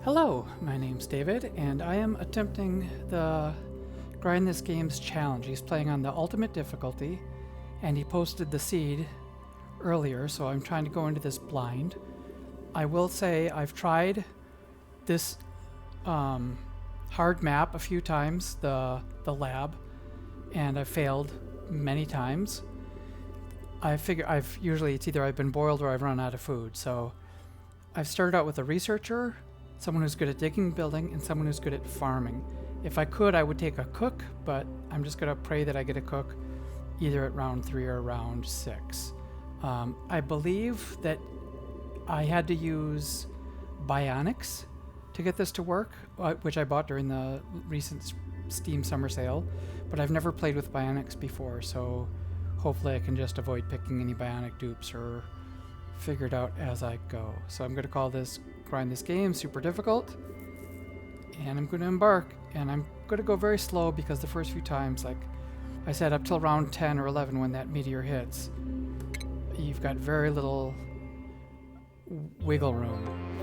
Hello, my name's David, and I am attempting the Grind This Game's challenge. He's playing on the ultimate difficulty, and he posted the seed earlier, so I'm trying to go into this blind. I will say I've tried this hard map a few times, the lab, and I've failed many times. I figure it's either I've been boiled or I've run out of food, so I've started out with a researcher, someone who's good at digging, building, and someone who's good at farming. If I could, I would take a cook, but I'm just going to pray that I get a cook either at round 3 or round 6. I believe that I had to use Bionics to get this to work, which I bought during the recent Steam summer sale, but I've never played with Bionics before, so hopefully I can just avoid picking any Bionic dupes or figure it out as I go. So I'm going to call this Grind This Game Super Difficult, and I'm going to embark, and I'm going to go very slow because the first few times, like I said, up till round 10 or 11 when that meteor hits, you've got very little wiggle room.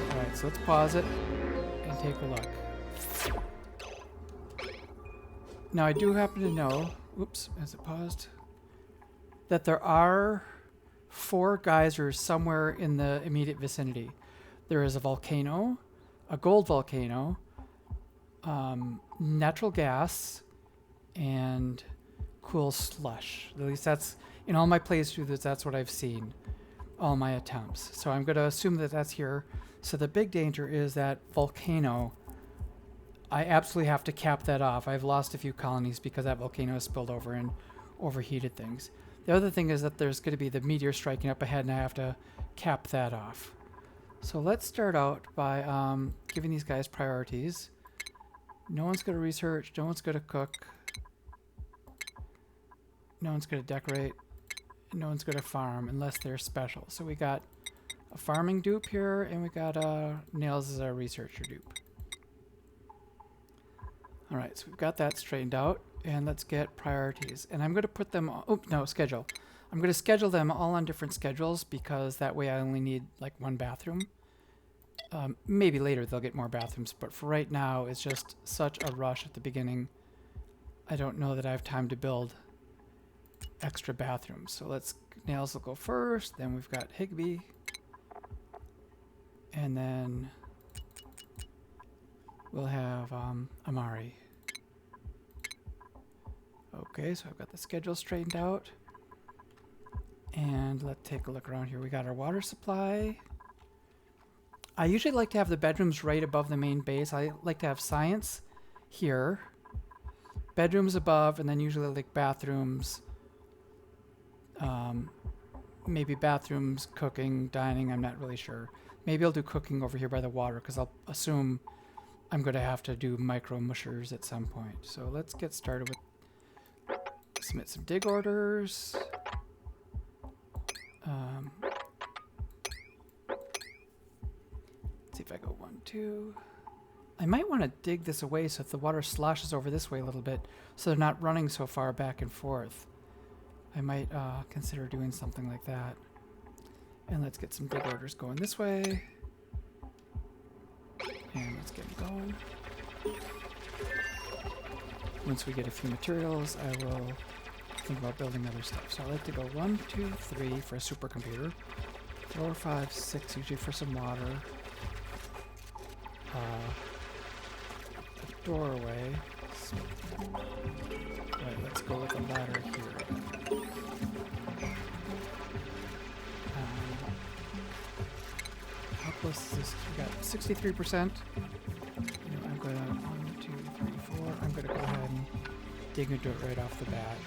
Alright, so let's pause it and take a look. Now I do happen to know, oops, as it paused, that there are 4 geysers somewhere in the immediate vicinity. There is a volcano, a gold volcano, natural gas, and cool slush. At least that's, in all my playthroughs, that's what I've seen, all my attempts. So I'm going to assume that that's here. So the big danger is that volcano. I absolutely have to cap that off. I've lost a few colonies because that volcano has spilled over and overheated things. The other thing is that there's going to be the meteor striking up ahead, and I have to cap that off. So let's start out by giving these guys priorities. No one's going to research. No one's going to cook. No one's going to decorate. No one's going to farm unless they're special. So we got a farming dupe here, and we got Nails as our researcher dupe. All right, so we've got that straightened out. And let's get priorities. And I'm going to put them, schedule. I'm going to schedule them all on different schedules because that way I only need like 1 bathroom. Maybe later they'll get more bathrooms, but for right now it's just such a rush at the beginning. I don't know that I have time to build extra bathrooms. So Nails will go first, then we've got Higby. And then we'll have Amari. Okay, so I've got the schedule straightened out. And let's take a look around here. We got our water supply. I usually like to have the bedrooms right above the main base. I like to have science here, bedrooms above, and then usually like bathrooms. Maybe bathrooms, cooking, dining, I'm not really sure. Maybe I'll do cooking over here by the water because I'll assume I'm going to have to do micro mushers at some point. So let's get started with submit some dig orders. Let's see if I go 1, 2. I might want to dig this away so if the water sloshes over this way a little bit so they're not running so far back and forth. I might consider doing something like that. And let's get some dig orders going this way. And let's get them going. Once we get a few materials, I will think about building other stuff. So I like to go 1, 2, 3 for a supercomputer, 4, 5, 6 usually for some water, a doorway. Right, let's go with a ladder here. How close is this? We got 63%. I'm going to 1, 2, 3, 4. I'm going to go ahead and dig into it right off the bat.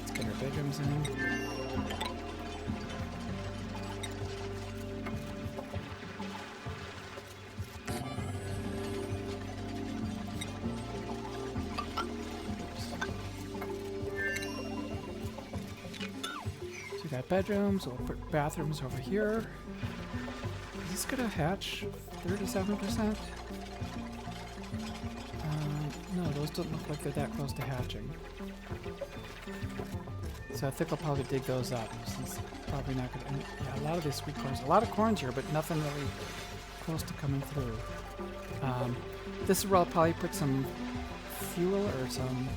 Let's get our bedrooms in. So we got bedrooms. We'll put bathrooms over here. Is this going to hatch 37%? No, those don't look like they're that close to hatching. So I think I'll probably dig those up since probably not gonna. Yeah, a lot of these sweet corns. A lot of corns here, but nothing really close to coming through. This is where I'll probably put some fuel or some,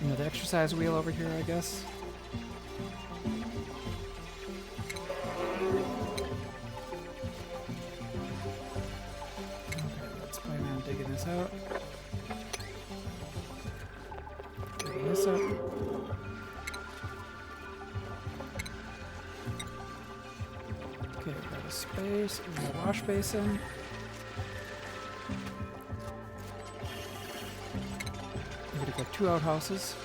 you know, the exercise wheel over here, I guess. Okay, let's plan on digging this out. Digging this up. Okay, we've got a space, we've got a wash basin. We're gonna go 2 outhouses.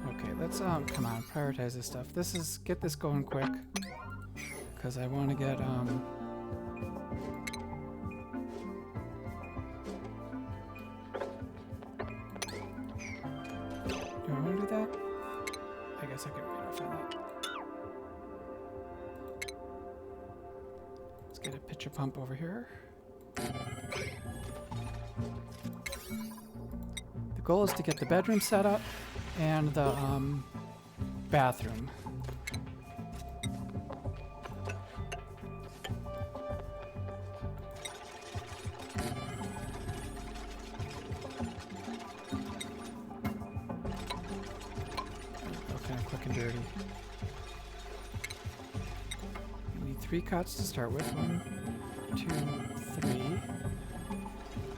Okay, let's come on, prioritize this stuff. Get this going quick. Cause I wanna get do I wanna do that? I guess I can wait off on that. Let's get a pitcher pump over here. The goal is to get the bedroom set up and the bathroom. Kind of quick and dirty. We need 3 cots to start with. 1, 2, 3.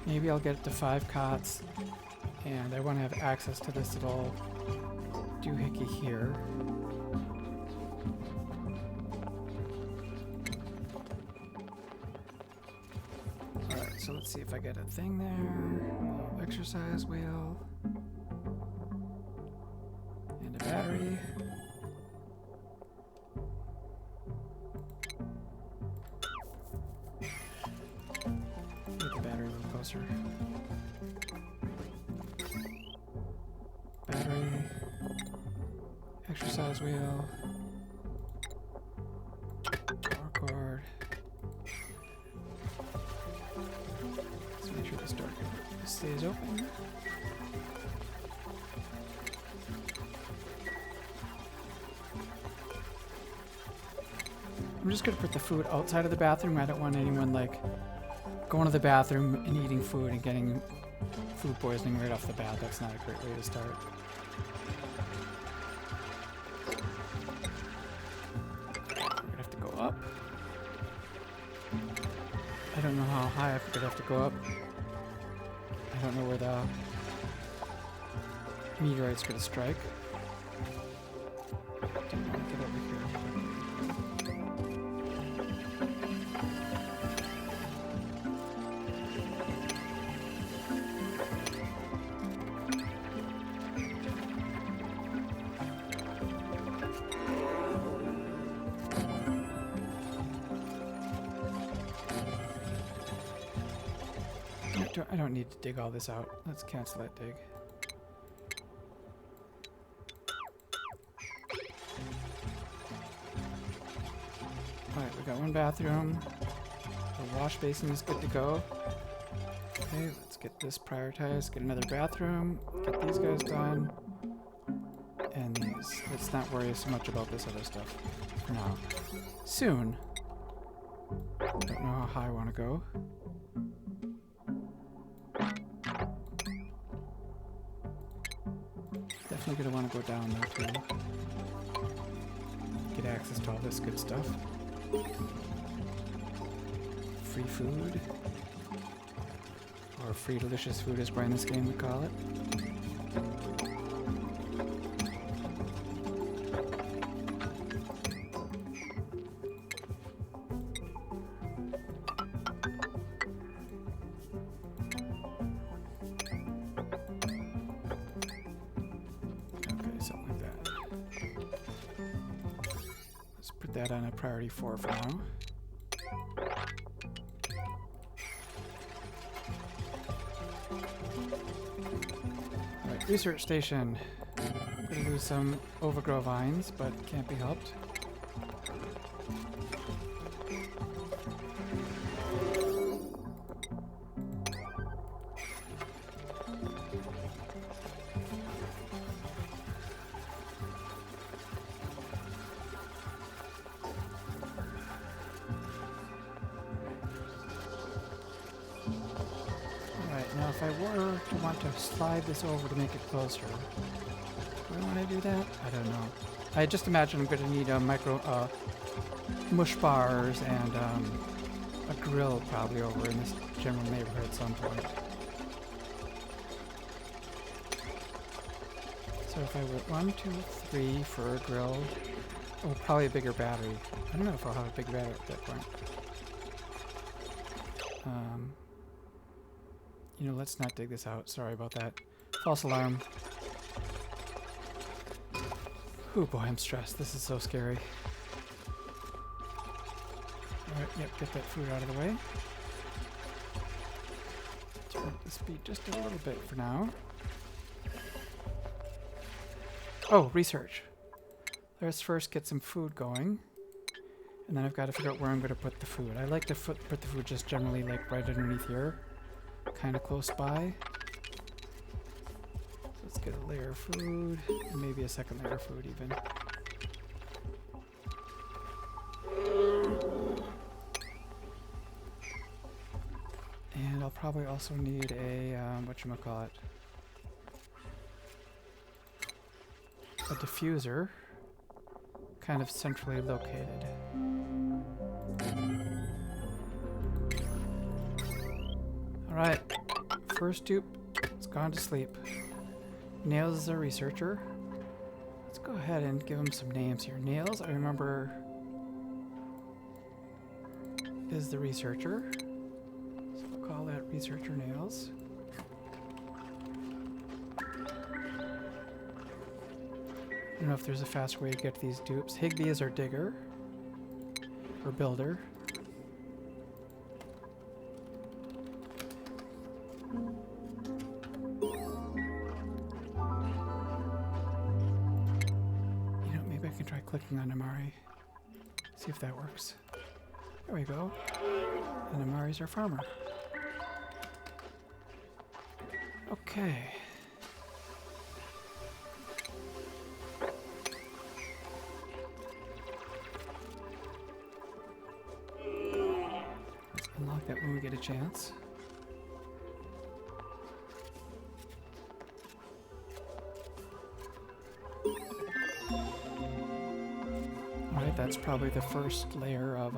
Maybe I'll get it to 5 cots. And I want to have access to this little doohickey here. Alright, so let's see if I get a thing there. A little exercise wheel. And a battery. Get the battery a little closer. Battery. Exercise wheel. Power cord. Let's make sure this door stays open. I'm just gonna put the food outside of the bathroom. I don't want anyone like going to the bathroom and eating food and getting food poisoning right off the bat. That's not a great way to start. We're gonna have to go up. I don't know how high I'm gonna have to go up. I don't know where the meteorite's gonna strike. Don't want to get over here. I don't need to dig all this out. Let's cancel that dig. Alright, we got 1 bathroom. The wash basin is good to go. Okay, let's get this prioritized. Get another bathroom. Get these guys done. And these. Let's not worry so much about this other stuff for now. Soon. Don't know how high I want to go. Definitely gonna want to go down there too. Get access to all this good stuff. Free food. Or free delicious food as Brian this game would call it. That on a priority 4 for now. Alright, research station. Gonna lose some overgrow vines, but can't be helped. were to want to slide this over to make it closer, do I want to do that? I don't know. I just imagine I'm going to need a mush bars and a grill probably over in this general neighborhood at some point. So if I went 1, 2, 3 for a grill, oh, probably a bigger battery. I don't know if I'll have a big battery at that point. You know, let's not dig this out. Sorry about that. False alarm. Oh boy, I'm stressed. This is so scary. Alright, yep, get that food out of the way. Turn up the speed just a little bit for now. Oh, research. Let's first get some food going. And then I've got to figure out where I'm going to put the food. I like to put the food just generally like right underneath here. Kind of close by. So let's get a layer of food. And maybe a second layer of food even. And I'll probably also need a, whatchamacallit, a diffuser, kind of centrally located. Alright, first dupe, it's gone to sleep. Nails is a researcher. Let's go ahead and give him some names here. Nails, I remember, is the researcher. So we'll call that researcher Nails. I don't know if there's a faster way to get these dupes. Higby is our digger, or builder. You know, maybe I can try clicking on Amari. See if that works. There we go. And Amari's our farmer. Okay. Let's unlock that when we get a chance. Alright, that's probably the first layer of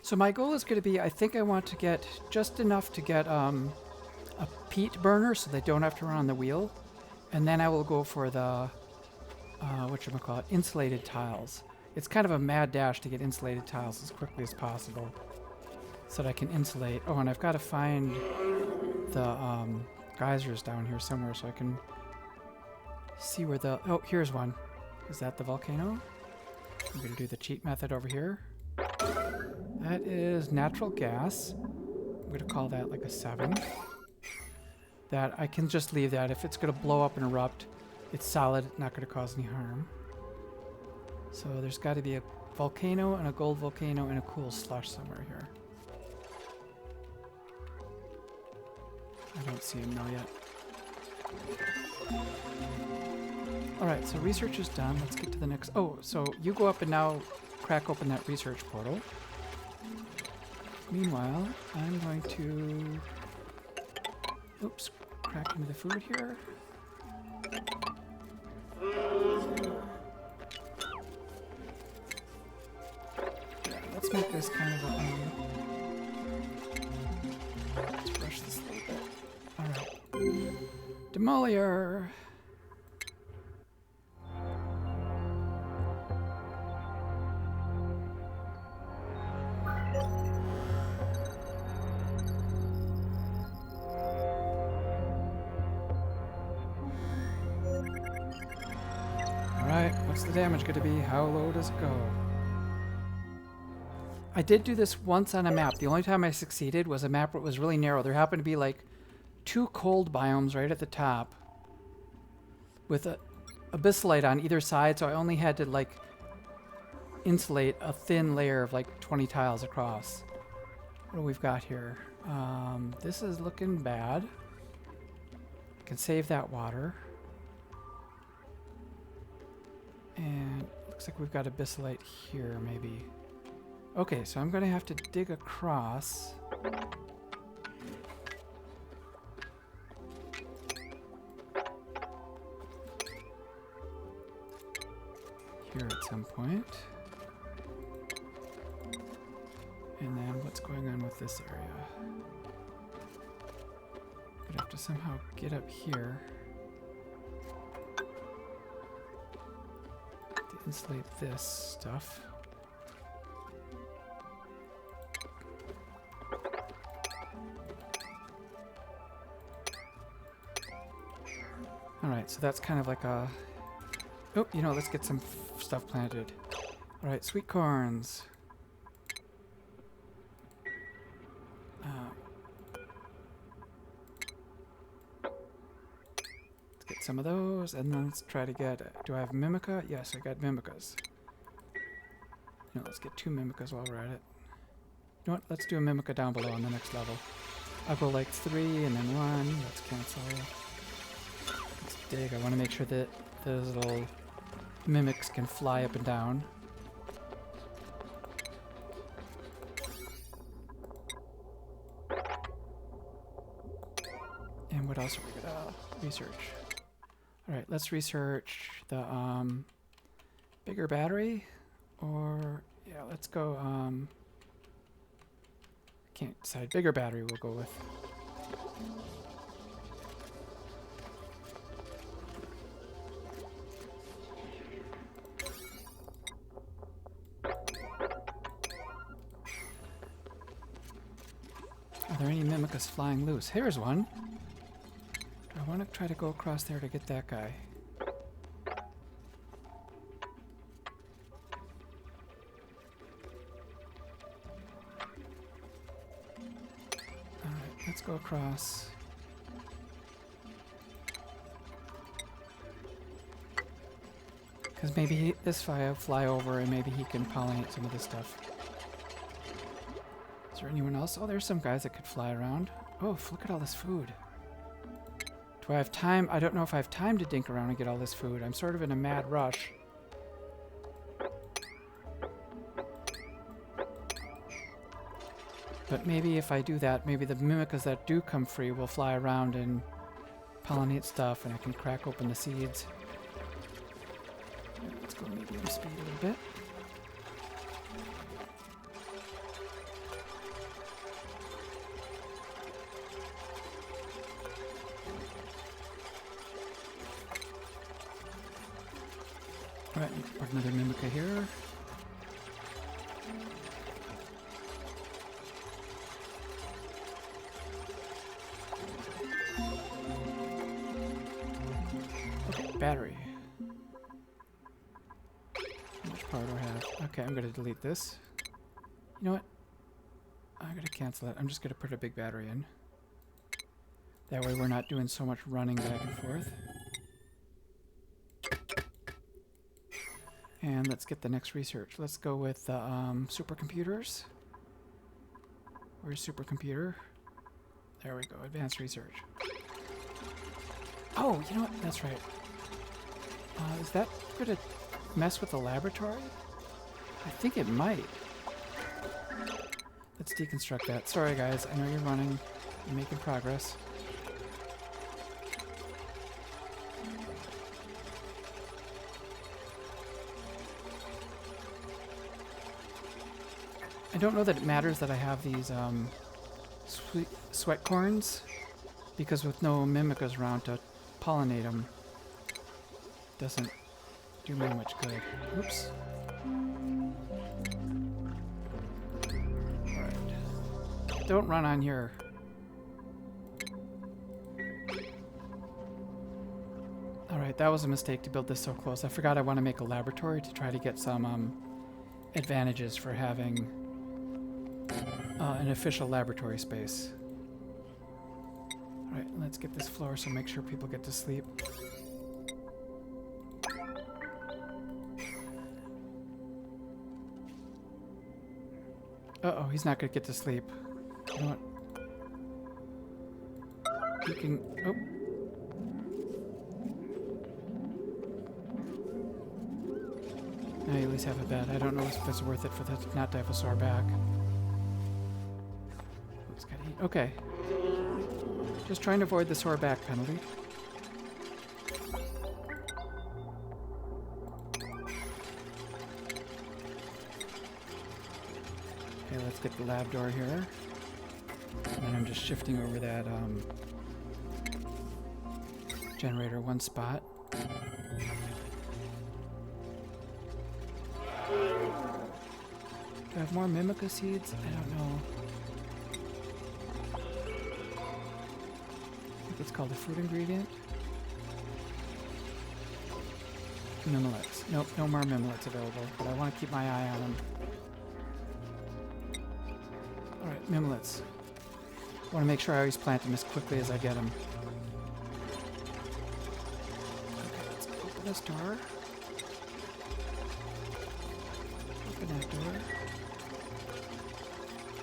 so my goal is going to be, I think I want to get just enough to get a peat burner so they don't have to run on the wheel. And then I will go for the, whatchamacallit, insulated tiles. It's kind of a mad dash to get insulated tiles as quickly as possible so that I can insulate. Oh, and I've got to find the geysers down here somewhere so I can see where the... Oh, here's one. Is that the volcano? I'm going to do the cheat method over here. That is natural gas. I'm going to call that like a 7. That I can just leave that. If it's going to blow up and erupt, it's solid, not going to cause any harm. So there's got to be a volcano and a gold volcano and a cool slush somewhere here. I don't see him now yet. Alright, so research is done. Let's get to the next... Oh, so you go up and now crack open that research portal. Meanwhile, I'm going to... Oops, crack into the food here. Yeah, let's make this kind of a... let's brush this a little bit. Alright. Demolier! What's the damage going to be? How low does it go? I did do this once on a map. The only time I succeeded was a map where it was really narrow. There happened to be like 2 cold biomes right at the top with a abyssalite on either side, so I only had to like insulate a thin layer of like 20 tiles across. What do we've got here? This is looking bad. I can save that water. And looks like we've got abyssalite here, maybe. Okay, so I'm going to have to dig across. here at some point. And then what's going on with this area? I'd have to somehow get up here to insulate this stuff. Alright, so that's kind of like a... Oh, you know, let's get some stuff planted. Alright, sweet corns. Let's get some of those, and then let's try to get... Do I have mimica? Yes, I got mimicas. You know, let's get 2 mimicas while we're at it. You know what? Let's do a mimica down below on the next level. I'll go like 3 and then 1. Let's cancel. Let's dig. I want to make sure that those little mimics can fly up and down. And what else are we gonna research? Alright, let's research the bigger battery. Or, yeah, let's go, can't decide. Bigger battery we'll go with. Are there any mimicas flying loose? Here's one. Do I want to try to go across there to get that guy? Alright, let's go across. Because maybe this guy will fly over and maybe he can pollinate some of this stuff. Is there anyone else? Oh, there's some guys that could fly around. Oh, look at all this food. Do I have time? I don't know if I have time to dink around and get all this food. I'm sort of in a mad rush. But maybe if I do that, maybe the mimicas that do come free will fly around and pollinate stuff, and I can crack open the seeds. Let's go medium speed a little bit. Alright, put another mimica here. Okay, battery. How much power do I have? Okay, I'm gonna delete this. You know what? I'm gonna cancel it. I'm just gonna put a big battery in. That way we're not doing so much running back and forth. And let's get the next research. Let's go with supercomputers. Where's supercomputer? There we go, advanced research. Oh, you know what? That's right. Is that going to mess with the laboratory? I think it might. Let's deconstruct that. Sorry guys, I know you're running. You're making progress. I don't know that it matters that I have these sweat corns, because with no mimicas around to pollinate them, doesn't do me much good. Oops. Alright. Don't run on here. Alright, that was a mistake to build this so close. I forgot I want to make a laboratory to try to get some advantages for having an official laboratory space. Alright, let's get this floor so make sure people get to sleep. Uh-oh, he's not gonna get to sleep. You know what? You can... Oh. Now you at least have a bed. I don't know if it's worth it for that not to have a sore back. Oops, gotta eat. Okay. Just trying to avoid the sore back penalty. Okay, let's get the lab door here. And then I'm just shifting over that generator one spot. Do I have more mimica seeds? I don't know. I think it's called a fruit ingredient. Mimolets. Nope, no more mimolets available, but I want to keep my eye on them. Alright, mimolets. I want to make sure I always plant them as quickly as I get them. Okay, let's open this door. Open that door.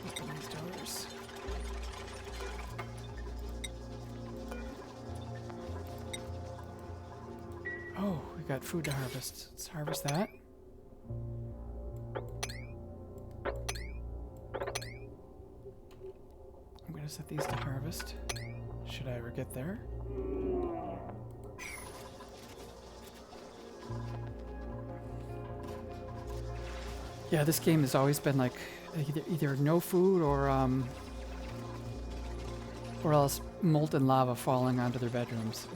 Open these doors. Oh, we got food to harvest. Let's harvest that. I'm going to set these to harvest. Should I ever get there? Yeah, this game has always been like either no food or else molten lava falling onto their bedrooms.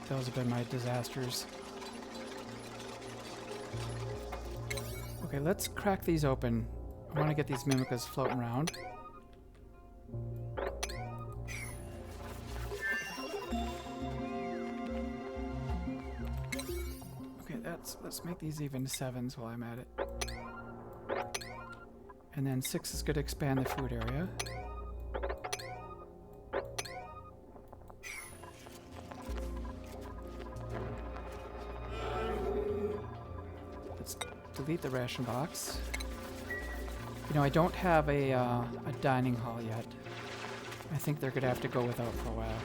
Those have been my disasters. Okay, let's crack these open. I want to get these mimicas floating around. Okay, let's make these even 7s while I'm at it. And then 6 is going to expand the food area. Delete the ration box. You know, I don't have a dining hall yet. I think they're gonna have to go without for a while.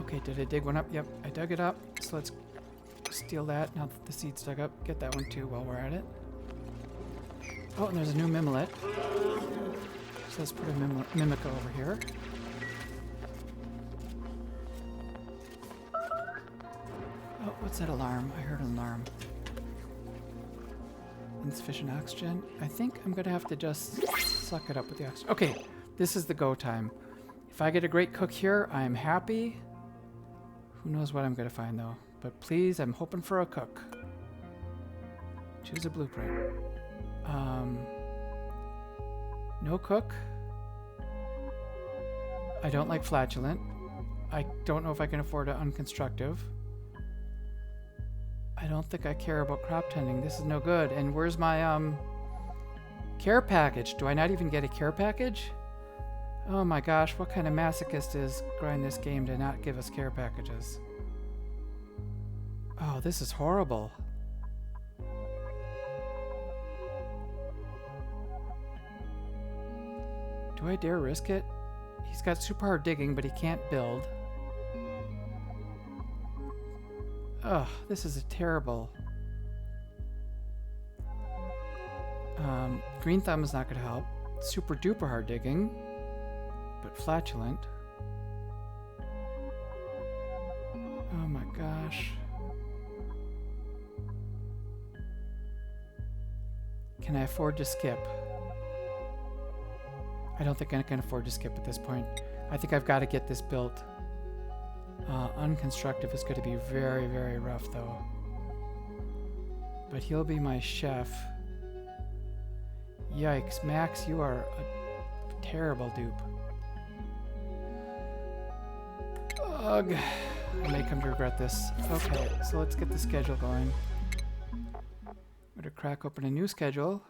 Okay, did I dig one up? Yep, I dug it up. So let's steal that. Now that the seed's dug up, get that one too while we're at it. Oh, and there's a new mimolet. So let's put a mimica over here. Oh, what's that alarm? I heard an alarm. Insufficient oxygen. I think I'm gonna have to just suck it up with the oxygen. Okay, this is the go time. If I get a great cook here, I am happy. Who knows what I'm gonna find though. But please, I'm hoping for a cook. Choose a blueprint. No cook. I don't like flatulent. I don't know if I can afford an unconstructive. I don't think I care about crop tending. This is no good. And where's my care package? Do I not even get a care package? Oh my gosh, what kind of masochist is grinding this game to not give us care packages? Oh, this is horrible. Do I dare risk it? He's got super hard digging, but he can't build. Ugh, this is a terrible. Green thumb is not going to help. Super duper hard digging, but flatulent. Oh my gosh. Can I afford to skip? I don't think I can afford to skip at this point. I think I've got to get this built. Unconstructive is going to be very, very rough though. But he'll be my chef. Yikes, Max, you are a terrible dupe. Ugh. I may come to regret this. Okay, so let's get the schedule going. I'm going to crack open a new schedule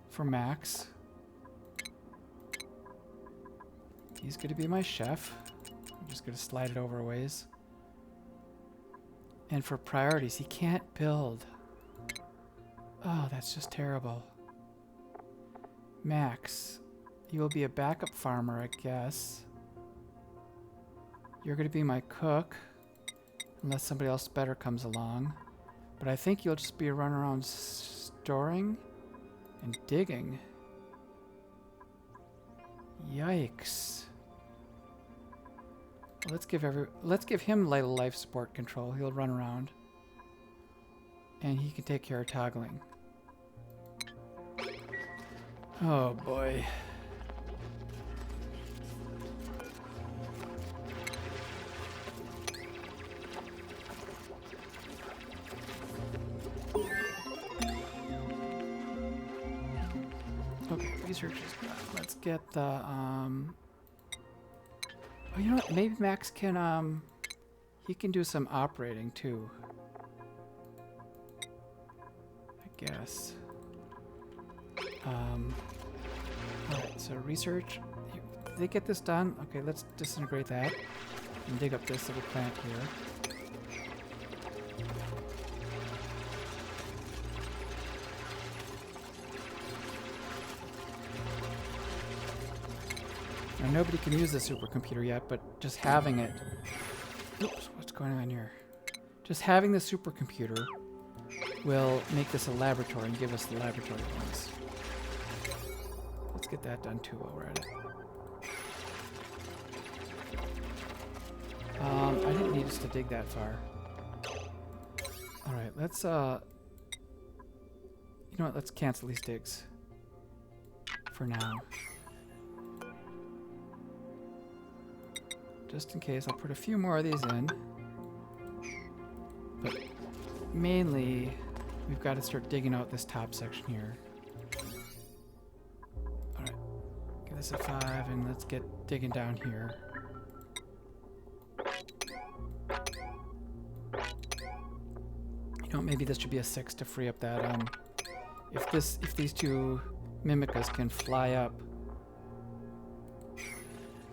for Max. He's going to be my chef. I'm just going to slide it over a ways. And for priorities, he can't build. Oh, that's just terrible. Max, you will be a backup farmer, I guess. You're going to be my cook, unless somebody else better comes along. But I think you'll just be running around storing and digging. Yikes. Let's give him little life support control. He'll run around. And he can take care of toggling. Oh boy. Okay, research is done. Let's get the oh, you know what? Maybe Max can he can do some operating too. I guess. Alright, so research. Did they get this done? Okay, let's disintegrate that and dig up this little plant here. Now, nobody can use the supercomputer yet, but just having it... Oops, what's going on here? Just having the supercomputer will make this a laboratory and give us the laboratory points. Let's get that done too while we're at it. I didn't need us to dig that far. Alright, let's, you know what, let's cancel these digs. For now. Just in case, I'll put a few more of these in. But mainly, we've got to start digging out this top section here. Alright, give this a 5 and let's get digging down here. You know, maybe this should be a 6 to free up that, if these two Mimicas can fly up,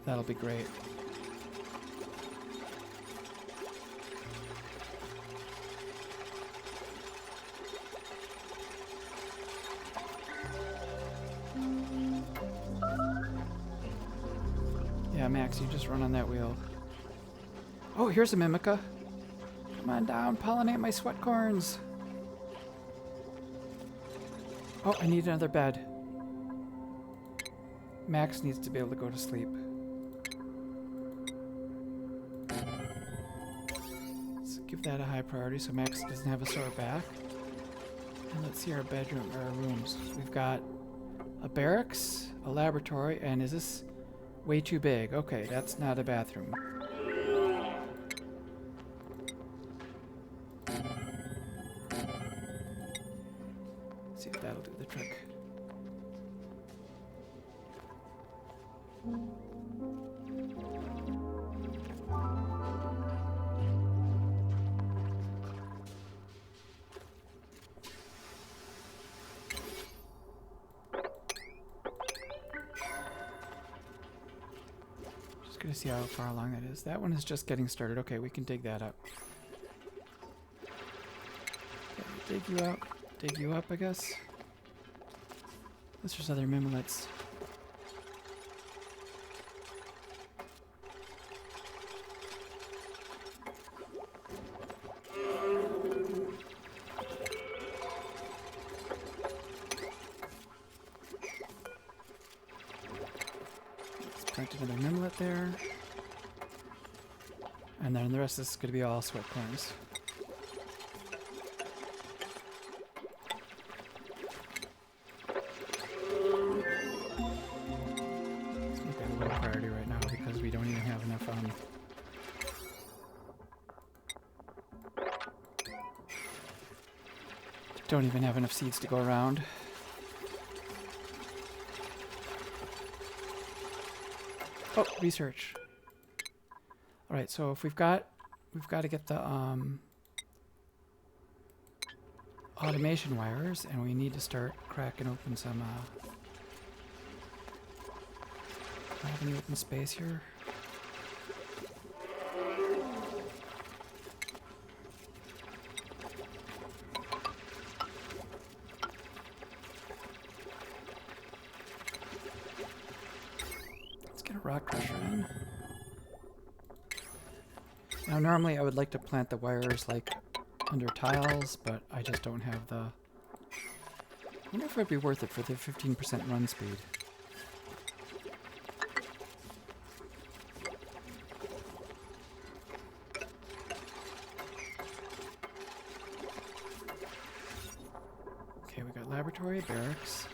that'll be great. Yeah, Max, you just run on that wheel. Oh, here's a Mimica. Come on down, pollinate my sweat corns. Oh, I need another bed. Max needs to be able to go to sleep. Let's give that a high priority so Max doesn't have a sore back. And let's see our bedroom, our rooms. We've got a barracks, a laboratory, and is this way too big? Okay, that's not a bathroom. Let's see if that'll do the trick. Gonna see how far along that is. That one is just getting started. Okay, we can dig that up. Okay, dig you up, I guess. Unless there's other mimolets. Plant another mimolet there. And then the rest of this is going to be all sweat corns. Let's make that a low priority right now because we don't even have enough don't even have enough seeds to go around. Oh, research. All right, so if we've got to get the automation wires, and we need to start cracking open some. Do I have any open space here? Rock crusher in. Now normally I would like to plant the wires like under tiles, but I just don't have the... I wonder if it'd be worth it for the 15% run speed. laboratory, barracks.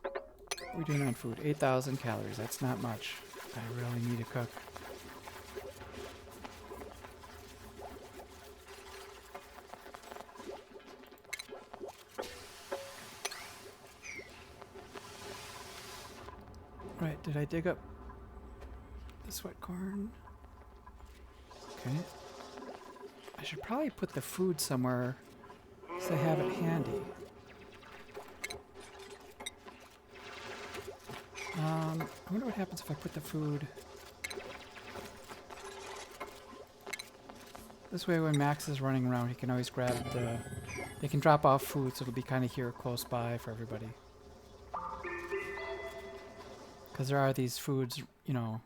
What are we doing on food? 8,000 calories. That's not much. I really need to cook. Right, did I dig up the sweat corn? Okay. I should probably put the food somewhere so I have it handy. I wonder what happens if I put the food this way. When Max is running around, he can always grab the... They can drop off food, so it'll be kind of here close by for everybody. Because there are these foods, you know,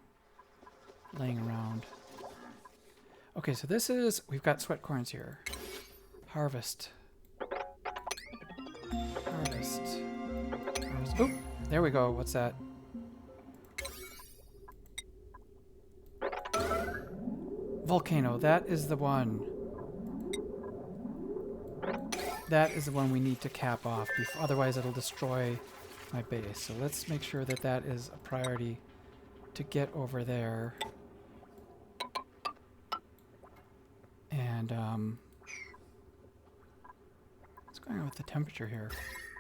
laying around. Okay, so this is... We've got sweat corns here. Harvest. Harvest. Harvest. Oh, there we go. What's that? Volcano. That is the one. That is the one we need to cap off. Otherwise, it'll destroy my base. So let's make sure that that is a priority to get over there. And, what's going on with the temperature here?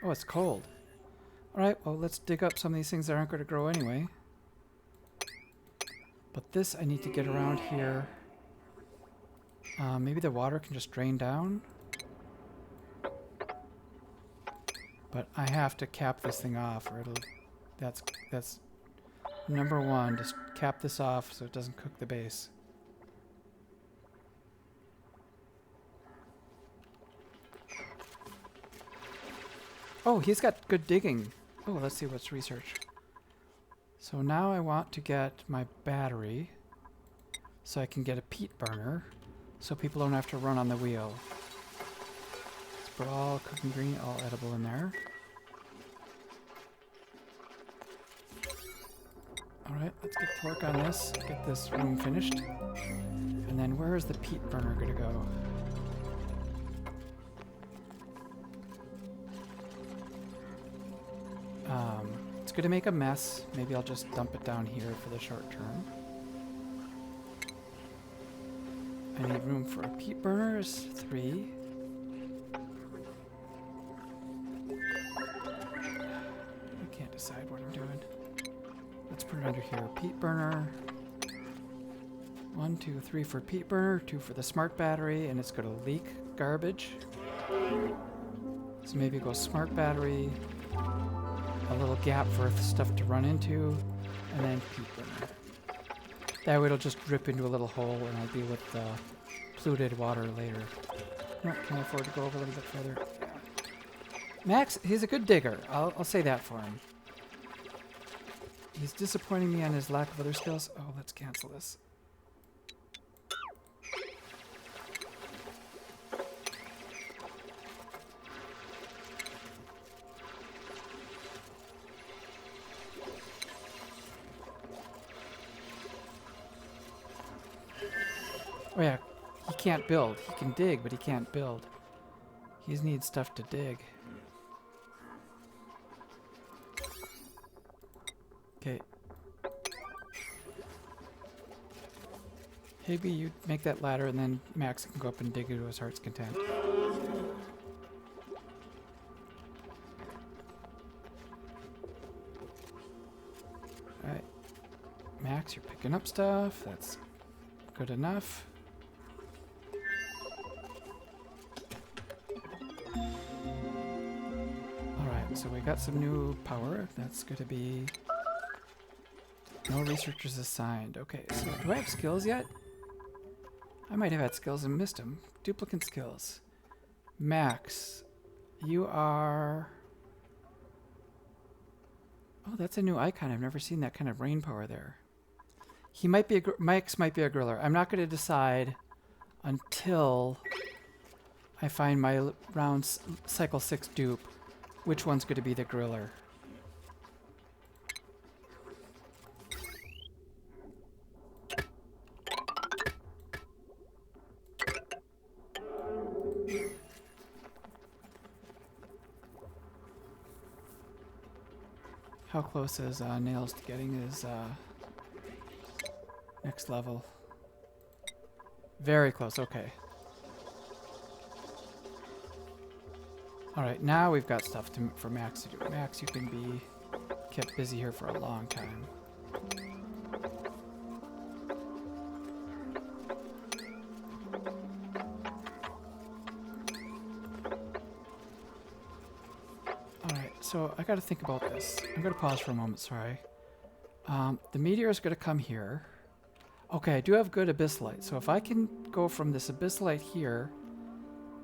Oh, it's cold. Alright, well, let's dig up some of these things that aren't going to grow anyway. But this, I need to get around here. Maybe the water can just drain down. But I have to cap this thing off, or it'll... That's number one. Just cap this off so it doesn't cook the base. Oh, he's got good digging. Oh, let's see what's research. So now I want to get my battery so I can get a peat burner so people don't have to run on the wheel. Let's put all cooking green, all edible in there. Alright, let's get to work on this. Get this room finished. And then where is the peat burner going to go? It's going to make a mess. Maybe I'll just dump it down here for the short term. I need room for a peat burners. 3. I can't decide what I'm doing. Let's put it under here. Peat burner. 1, 2, 3 for peat burner. 2 for the smart battery. And it's going to leak garbage. So maybe go smart battery. A little gap for stuff to run into, and then peat burner. That way it'll just drip into a little hole and I'll deal with the polluted water later. No, can I afford to go over a little bit further? Yeah. Max, he's a good digger. I'll say that for him. He's disappointing me on his lack of other skills. Oh, let's cancel this. Oh yeah, he can't build. He can dig, but he can't build. He needs stuff to dig. Okay. Maybe you make that ladder and then Max can go up and dig to his heart's content. Alright. Max, you're picking up stuff. That's good enough. So we got some new power. That's going to be... No researchers assigned. Okay, so do I have skills yet? I might have had skills and missed them. Duplicate skills. Max, you are... Oh, that's a new icon. I've never seen that kind of brain power there. He might be Max might be a griller. I'm not going to decide until I find my round cycle 6 dupe. Which one's going to be the griller? How close is Nails to getting his next level? Very close, okay. Alright, now we've got stuff for Max to do. Max, you can be kept busy here for a long time. Alright, so I gotta think about this. I'm gonna pause for a moment, sorry. The meteor is gonna come here. Okay, I do have good abyssalite, so if I can go from this abyssalite here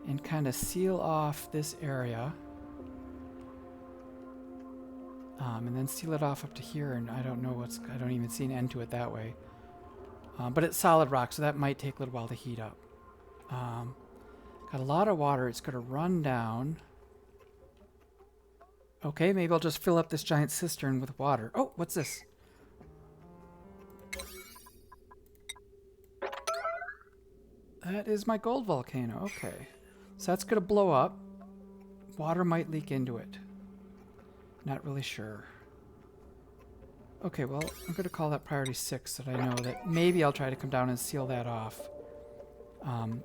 and kind of seal off this area, and then seal it off up to here, and I don't even see an end to it that way. But it's solid rock, so that might take a little while to heat up. Got a lot of water. It's going to run down. Okay, maybe I'll just fill up this giant cistern with water. Oh, what's this? That is my gold volcano. Okay. So that's going to blow up. Water might leak into it. Not really sure. Okay, well, I'm going to call that priority 6 so that I know that maybe I'll try to come down and seal that off.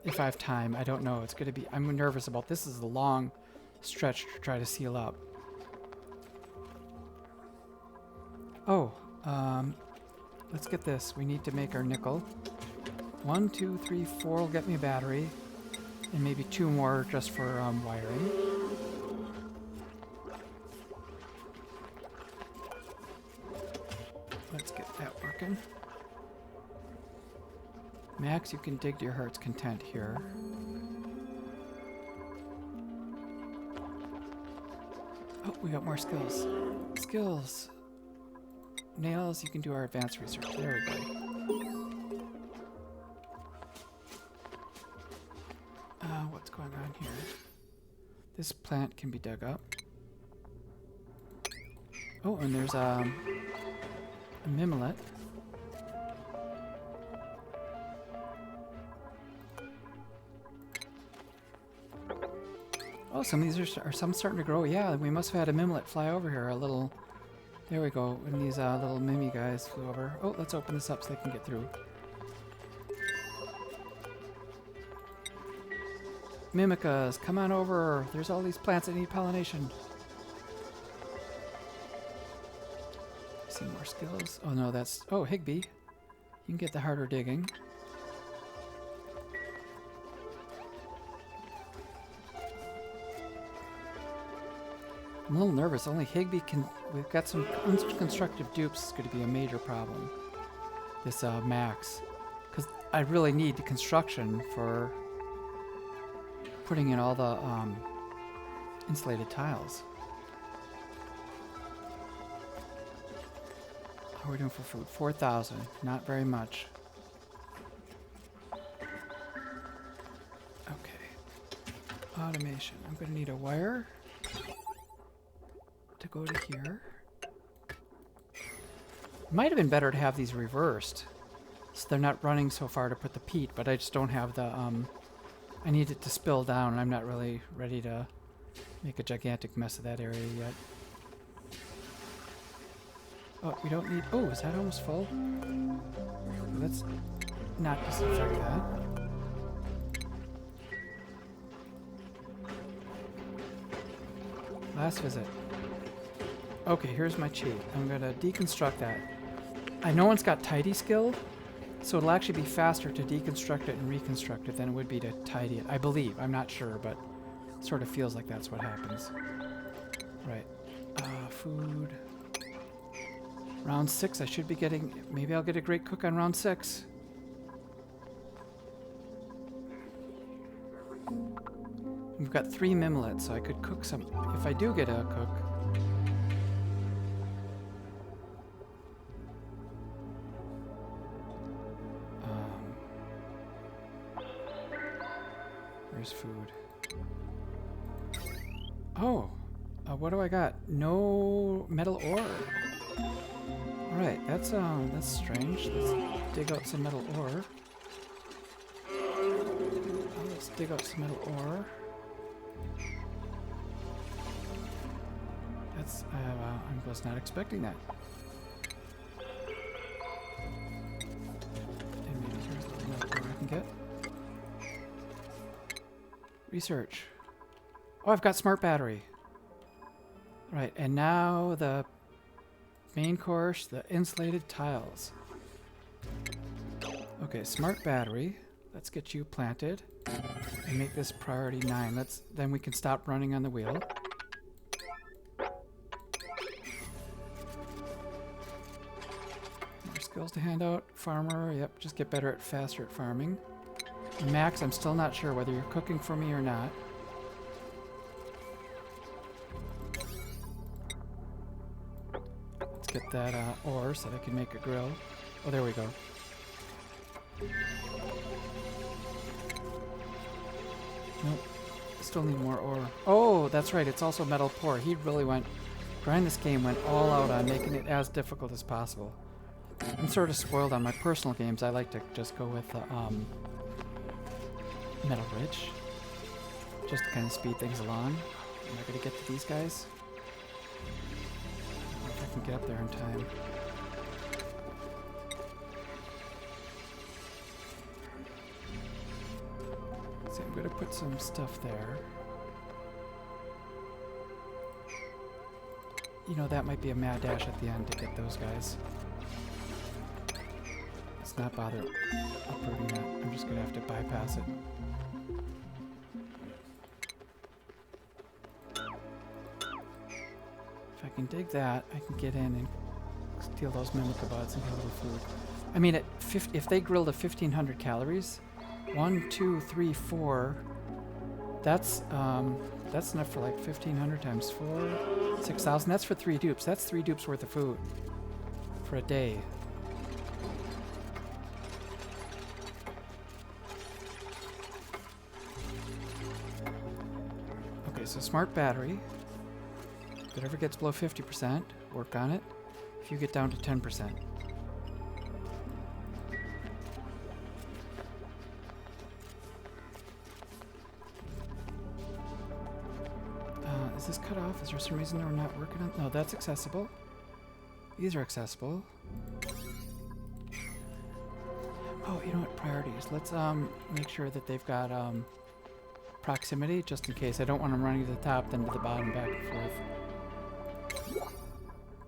If I have time. I don't know. It's going to be... I'm nervous about this. This is a long stretch to try to seal up. Oh, let's get this. We need to make our nickel. 1, 2, 3, 4 will get me a battery. And maybe 2 more just for wiring. Let's get that working. Max, you can dig to your heart's content here. Oh, we got more skills. Skills. Nails, you can do our advanced research. There we go. What's going on here? This plant can be dug up. Oh, and there's a mimullet. Oh, some of these are some starting to grow. Yeah, we must have had a mimullet fly over here. A little. There we go. And these little mimi guys flew over. Oh, let's open this up so they can get through. Mimicas, come on over. There's all these plants that need pollination. See more skills. Oh no, that's... Oh, Higby. You can get the harder digging. I'm a little nervous. Only Higby can... We've got some constructive dupes. It's going to be a major problem. This Max. Because I really need the construction for putting in all the insulated tiles. How are we doing for food? 4,000. Not very much. Okay. Automation. I'm going to need a wire to go to here. Might have been better to have these reversed, so they're not running so far to put the peat, but I just don't have the... I need it to spill down, and I'm not really ready to make a gigantic mess of that area yet. Oh, we don't need... Oh, is that almost full? Let's not disinfect that. Last visit. Okay, here's my cheat. I'm going to deconstruct that. No one's got tidy skill, so it'll actually be faster to deconstruct it and reconstruct it than it would be to tidy it. I believe. I'm not sure, but it sort of feels like that's what happens. Right. Food... Round 6, I should be getting... Maybe I'll get a great cook on round 6. We've got 3 mimulets, so I could cook some... If I do get a cook... Where's food? Oh! What do I got? No metal ore. Alright, that's strange. Let's dig out some metal ore. Let's dig out some metal ore. That's, I was not expecting that. And maybe here's a little milk where I can get. Research. Oh, I've got smart battery. Right, and now the main course, the insulated tiles. Okay, smart battery. Let's get you planted and make this priority 9. Then we can stop running on the wheel. More skills to hand out. Farmer, yep, just get better at faster at farming. Max, I'm still not sure whether you're cooking for me or not. Let's get that ore so that I can make a grill. Oh, there we go. Nope. Still need more ore. Oh, that's right. It's also metal poor. He really grind this game went all out on making it as difficult as possible. I'm sort of spoiled on my personal games. I like to just go with metal rich. Just to kind of speed things along. Am I going to get to these guys? I don't know if I can get up there in time. So I'm going to put some stuff there. You know, that might be a mad dash at the end to get those guys. Let's not bother uprooting that. I'm just going to have to bypass it. If I can dig that, I can get in and steal those mimicabots and get a little food. I mean, if they grilled to 1,500 calories, 1, 2, 3, 4. That's enough for like 1,500 times 4, 6,000. That's for 3 dupes. That's 3 dupes worth of food for a day. Okay, so smart battery. If it ever gets below 50%, work on it. If you get down to 10%. Is this cut off? Is there some reason that we're not working on? No, that's accessible. These are accessible. Oh, you know what? Priorities. Let's make sure that they've got proximity, just in case. I don't want them running to the top, then to the bottom, back and forth.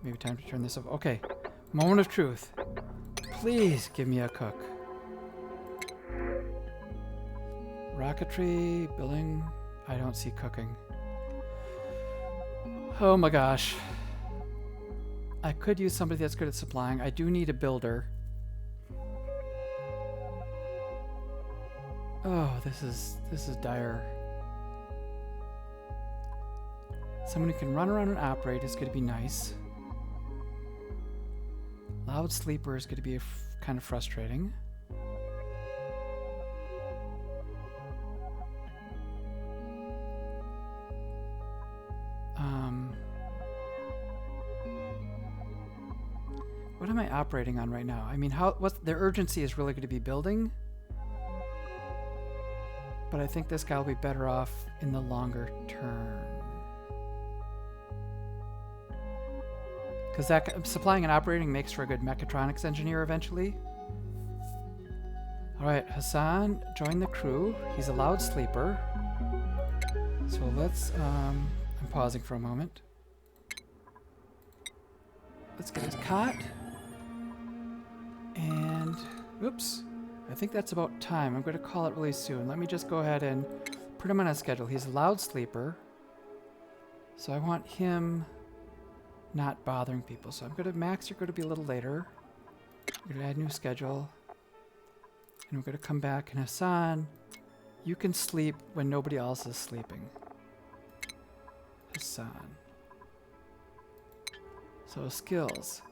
Maybe time to turn this off. Okay. Moment of truth. Please give me a cook. Rocketry, building. I don't see cooking. Oh my gosh. I could use somebody that's good at supplying. I do need a builder. Oh, this is dire. Someone who can run around and operate is going to be nice. Loud sleeper is going to be kind of frustrating. What am I operating on right now? I mean, what's the urgency is really going to be building. But I think this guy will be better off in the longer term. Because that supplying and operating makes for a good mechatronics engineer eventually. All right, Hassan, join the crew. He's a loud sleeper. So let's, I'm pausing for a moment. Let's get his cot. And, oops, I think that's about time. I'm going to call it really soon. Let me just go ahead and put him on a schedule. He's a loud sleeper. So I want him not bothering people. So I'm going to, Max, you're going to be a little later. I'm going to add new schedule. And we're going to come back. And Hassan, you can sleep when nobody else is sleeping. Hassan. So skills.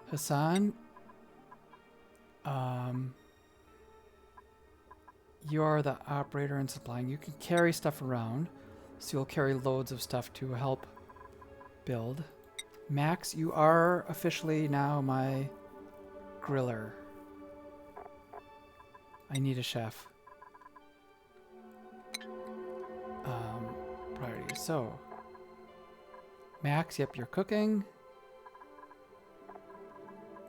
Hassan, you are the operator and supplying. You can carry stuff around. So you'll carry loads of stuff to help build. Max, you are officially now my griller. I need a chef. Priorities. So, Max, yep, you're cooking.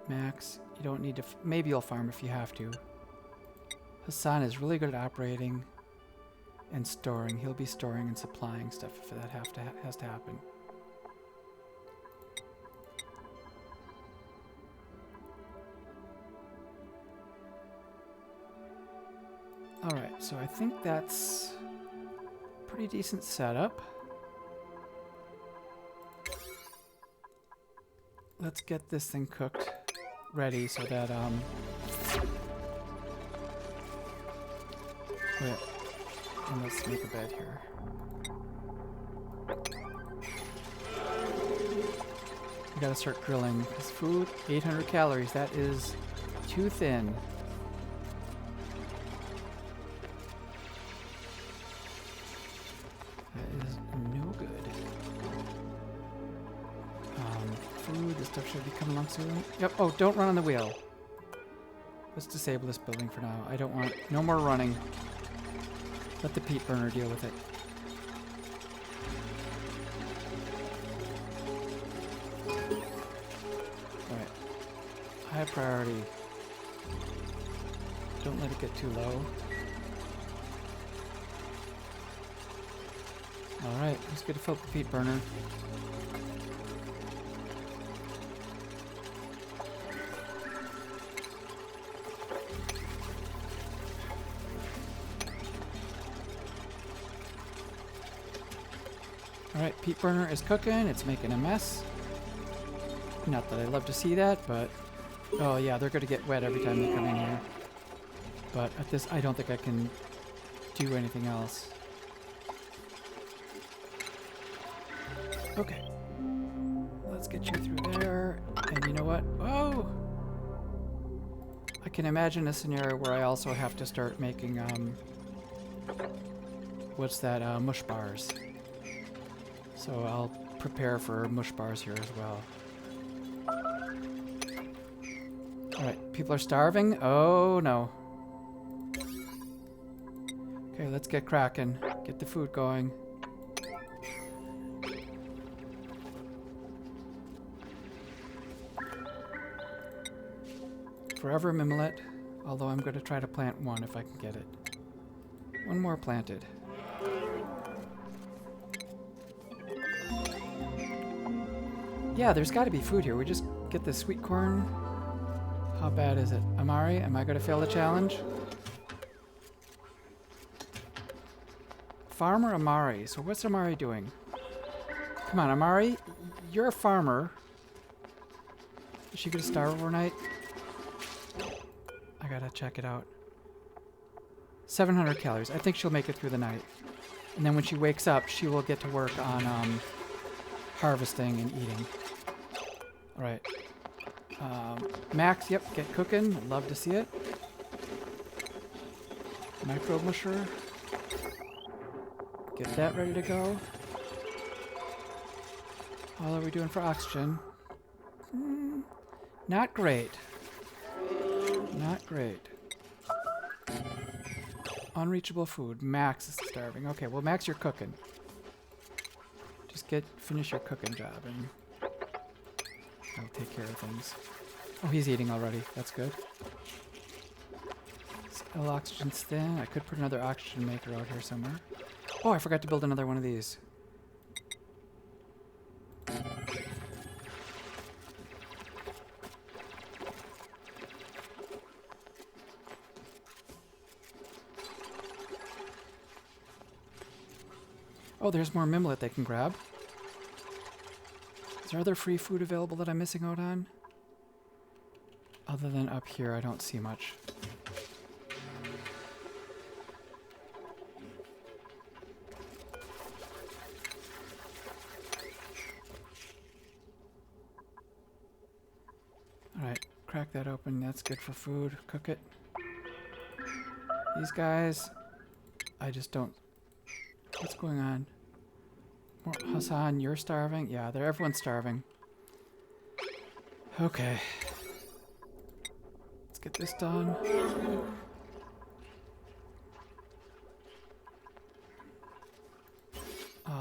Max, you don't need to... maybe you'll farm if you have to. Hassan is really good at operating and storing. He'll be storing and supplying stuff if that has to happen. Alright, so I think that's a pretty decent setup. Let's get this thing cooked, ready, so that, wait, and let's make a bed here. We gotta start grilling, because food, 800 calories, that is too thin. That is no good. Food, this stuff should be coming along soon. Yep, oh, don't run on the wheel. Let's disable this building for now. I don't want, no more running. Let the peat burner deal with it. Alright. High priority. Don't let it get too low. Alright, let's get to fill up the peat burner. Alright, peat burner is cooking. It's making a mess. Not that I love to see that, but... oh yeah, they're going to get wet every time they come in here. But at this, I don't think I can do anything else. Okay. Let's get you through there. And you know what? Oh! I can imagine a scenario where I also have to start making, what's that? Mush bars. So I'll prepare for mush bars here as well. Alright, people are starving? Oh no. Okay, let's get cracking. Get the food going. Forever mimlet, although I'm going to try to plant one if I can get it. One more planted. Yeah, there's got to be food here. We just get the sweet corn. How bad is it? Amari, am I going to fail the challenge? Farmer Amari. So what's Amari doing? Come on, Amari. You're a farmer. Is she going to starve overnight? I got to check it out. 700 calories. I think she'll make it through the night. And then when she wakes up, she will get to work on harvesting and eating. Alright. Max, yep, get cooking. Love to see it. Micro musher. Get that ready to go. How are we doing for oxygen? Not great. Not great. Unreachable food. Max is starving. Okay, well, Max, you're cooking. Just finish your cooking job and I'll take care of things. Oh, he's eating already. That's good. Still oxygen's thin. I could put another oxygen maker out here somewhere. Oh, I forgot to build another one of these. Oh, there's more mimlet they can grab. Is there other free food available that I'm missing out on? Other than up here, I don't see much. Alright, crack that open. That's good for food. Cook it. These guys, I just don't... What's going on? Hassan, you're starving? Yeah, everyone's starving. Okay. Let's get this done.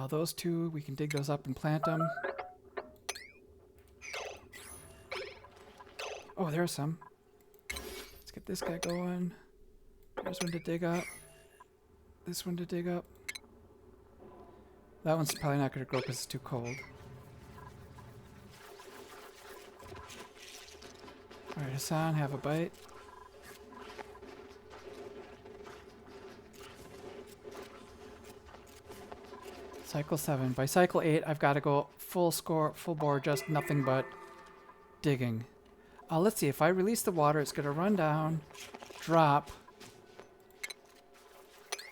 Those two, we can dig those up and plant them. Oh, there's some. Let's get this guy going. There's one to dig up. This one to dig up. That one's probably not going to grow because it's too cold. Alright, Hassan, have a bite. Cycle 7. By cycle 8, I've got to go full bore, just nothing but digging. Let's see, if I release the water, it's going to run down, drop.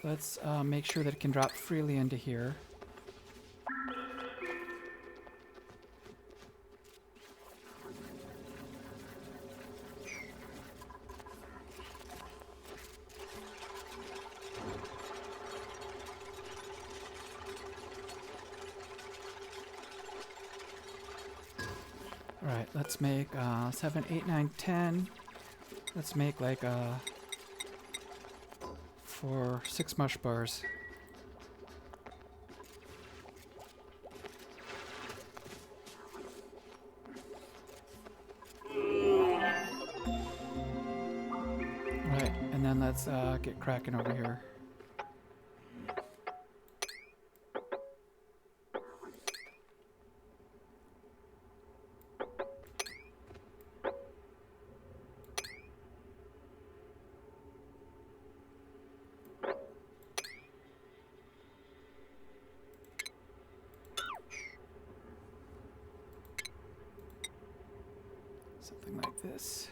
Let's make sure that it can drop freely into here. Alright, let's make 7, 8, 9, 10. Let's make like 6 mush bars. Right, and then let's get cracking over here. Something like this.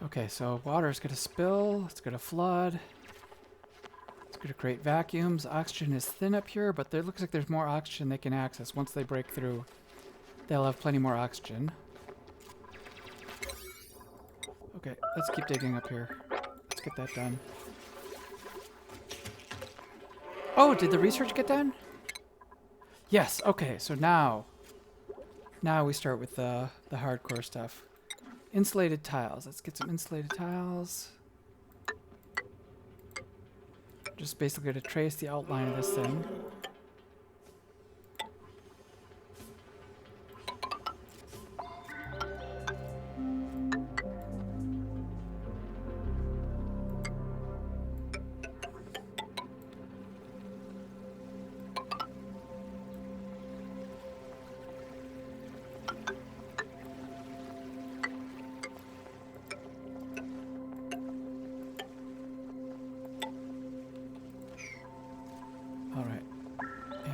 Okay, so water is going to spill, it's going to flood, it's going to create vacuums. Oxygen is thin up here, but there looks like there's more oxygen they can access. Once they break through, they'll have plenty more oxygen. Okay, let's keep digging up here. Let's get that done. Oh, did the research get done? Yes, okay, so now we start with the hardcore stuff. Insulated tiles. Let's get some insulated tiles. Just basically to trace the outline of this thing. Alright.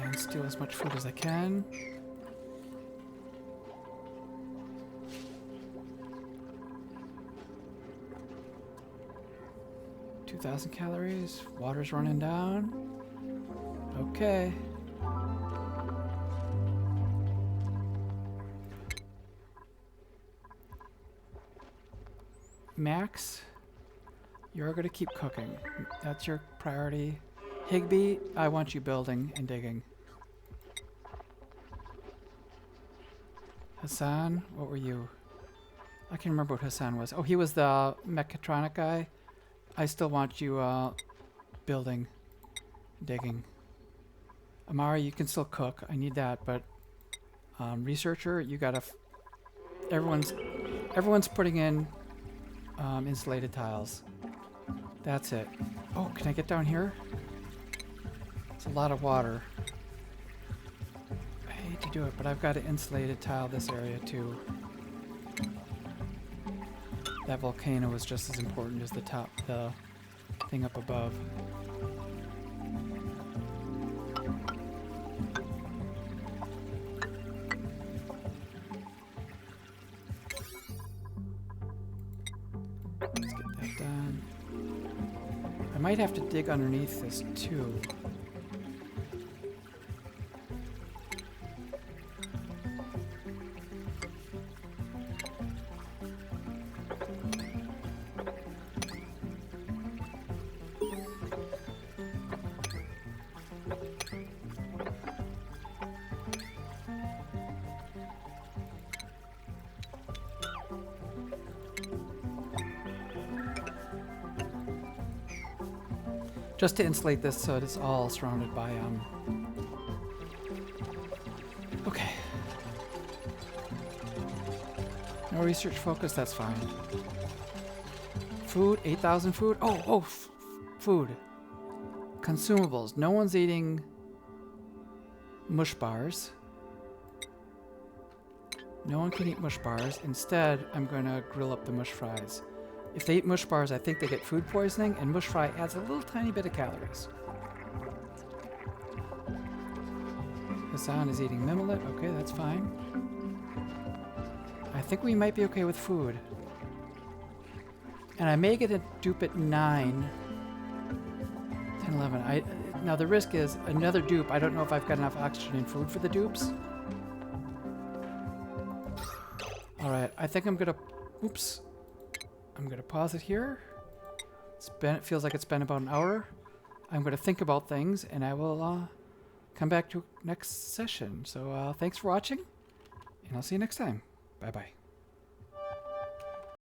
And steal as much food as I can. $2,000 calories. Water's running down. Okay. Max, you're going to keep cooking. That's your priority. Higby, I want you building and digging. Hassan, what were you? I can't remember what Hassan was. Oh, he was the mechatronic guy. I still want you building, digging. Amara, you can still cook. I need that, but researcher, you gotta. Everyone's putting in insulated tiles. That's it. Oh, can I get down here? It's a lot of water. I hate to do it, but I've got to insulated tile this area too. That volcano is just as important as the thing up above. Let's get that done. I might have to dig underneath this too. Just to insulate this so it is all surrounded by Okay. No research focus, that's fine. Food, 8,000 food. Food. Consumables. No one's eating mush bars. No one can eat mush bars. Instead, I'm going to grill up the mush fries. If they eat mush bars, I think they get food poisoning, and mush fry adds a little tiny bit of calories. Hassan is eating mimolette. Okay, that's fine. I think we might be okay with food. And I may get a dupe at 9, 10, 11. Now the risk is another dupe. I don't know if I've got enough oxygen and food for the dupes. Alright, I think I'm gonna... Oops. I'm gonna pause it here. It feels like it's been about an hour. I'm gonna think about things, and I will come back to next session. So thanks for watching, and I'll see you next time. Bye-bye.